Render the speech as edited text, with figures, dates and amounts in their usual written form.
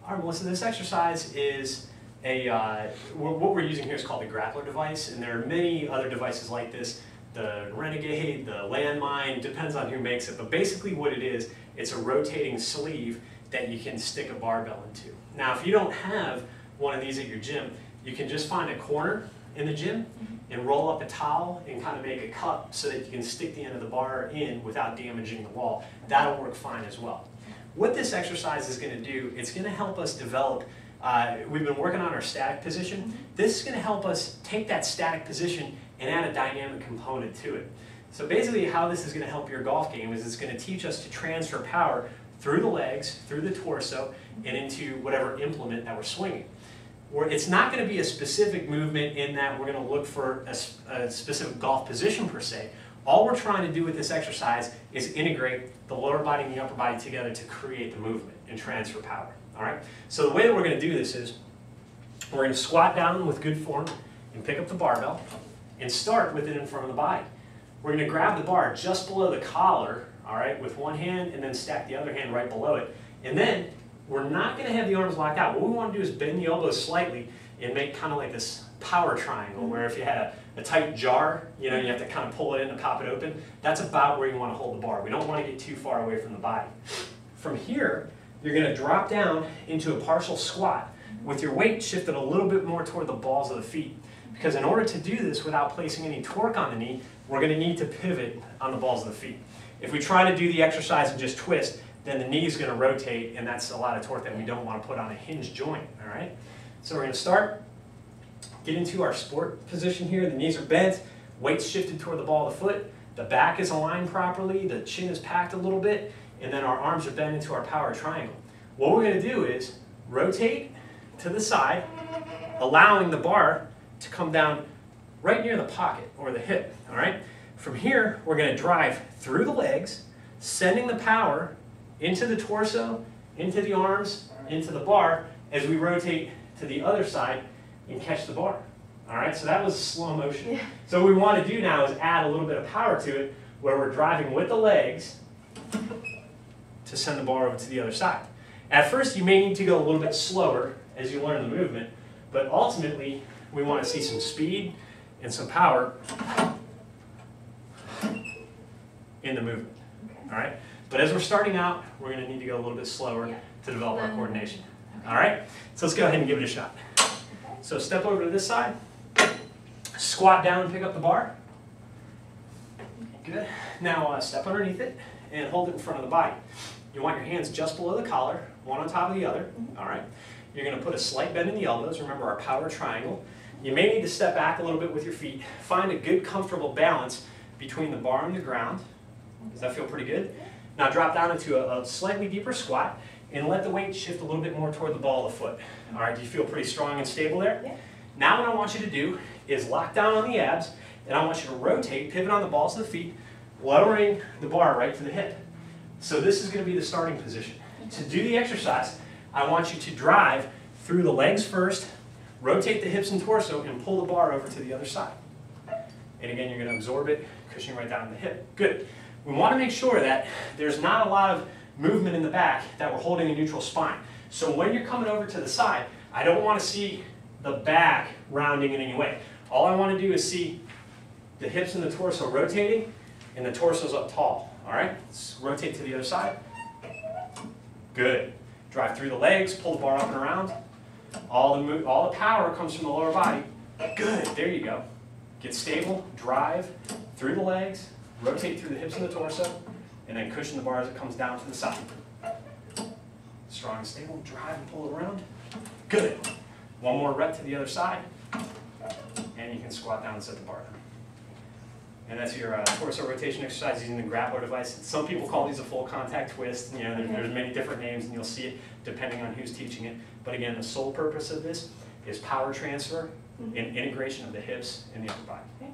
All right, Melissa, this exercise is what we're using here is called the Grappler device, and there are many other devices like this. The Renegade, the Landmine, depends on who makes it, but basically what it is, it's a rotating sleeve that you can stick a barbell into. Now, if you don't have one of these at your gym, you can just find a corner in the gym and roll up a towel and kind of make a cup so that you can stick the end of the bar in without damaging the wall. That'll work fine as well. What this exercise is going to do, it's going to help us develop, we've been working on our static position. This is going to help us take that static position and add a dynamic component to it. So basically how this is going to help your golf game is it's going to teach us to transfer power through the legs, through the torso, and into whatever implement that we're swinging. It's not going to be a specific movement in that we're going to look for a specific golf position per se. All we're trying to do with this exercise is integrate the lower body and the upper body together to create the movement and transfer power. All right? So the way that we're going to do this is we're going to squat down with good form and pick up the barbell and start with it in front of the body. We're going to grab the bar just below the collar, all right, with one hand and then stack the other hand right below it. And then we're not going to have the arms locked out. What we want to do is bend the elbows slightly and make kind of like this power triangle where if you had a tight jar, you know, you have to kind of pull it in and pop it open. That's about where you want to hold the bar. We don't want to get too far away from the body. From here, you're going to drop down into a partial squat with your weight shifted a little bit more toward the balls of the feet. Because in order to do this without placing any torque on the knee, we're going to need to pivot on the balls of the feet. If we try to do the exercise and just twist, then the knee is going to rotate, and that's a lot of torque that we don't want to put on a hinge joint. All right? So we're going to start, get into our sport position here. The knees are bent, weight's shifted toward the ball of the foot, the back is aligned properly, the chin is packed a little bit, and then our arms are bent into our power triangle. What we're going to do is rotate to the side, allowing the bar to come down right near the pocket or the hip. All right? From here, we're going to drive through the legs, sending the power into the torso, into the arms, into the bar as we rotate to the other side and catch the bar. All right, so that was slow motion. Yeah. So what we want to do now is add a little bit of power to it where we're driving with the legs to send the bar over to the other side. At first, you may need to go a little bit slower as you learn the movement, but ultimately, we want to see some speed and some power in the movement. All right? But as we're starting out, we're going to need to go a little bit slower to develop our coordination. All right? So let's go ahead and give it a shot. So step over to this side, squat down and pick up the bar. Good. Now step underneath it and hold it in front of the body. You want your hands just below the collar, one on top of the other. All right? You're going to put a slight bend in the elbows. Remember our power triangle. You may need to step back a little bit with your feet. Find a good, comfortable balance between the bar and the ground. Does that feel pretty good? Now drop down into a slightly deeper squat and let the weight shift a little bit more toward the ball of the foot. All right, do you feel pretty strong and stable there? Yeah. Now what I want you to do is lock down on the abs, and I want you to rotate, pivot on the balls of the feet, lowering the bar right to the hip. So this is going to be the starting position. To do the exercise, I want you to drive through the legs first, rotate the hips and torso, and pull the bar over to the other side. And again, you're going to absorb it, cushioning right down the hip. Good. We want to make sure that there's not a lot of movement in the back, that we're holding a neutral spine. So when you're coming over to the side, I don't want to see the back rounding in any way. All I want to do is see the hips and the torso rotating, and the torso's up tall. All right? Let's rotate to the other side. Good. Drive through the legs, pull the bar up and around. All the power comes from the lower body. Good. There you go. Get stable, drive through the legs, rotate through the hips and the torso, and then cushion the bar as it comes down to the side. Strong and stable, drive and pull it around. Good. One more rep to the other side, and you can squat down and set the bar down. And that's your torso rotation exercise using the Grappler device. Some people call these a full contact twist. You know, there's many different names, and you'll see it depending on who's teaching it. But again, the sole purpose of this is power transfer and integration of the hips and the upper body.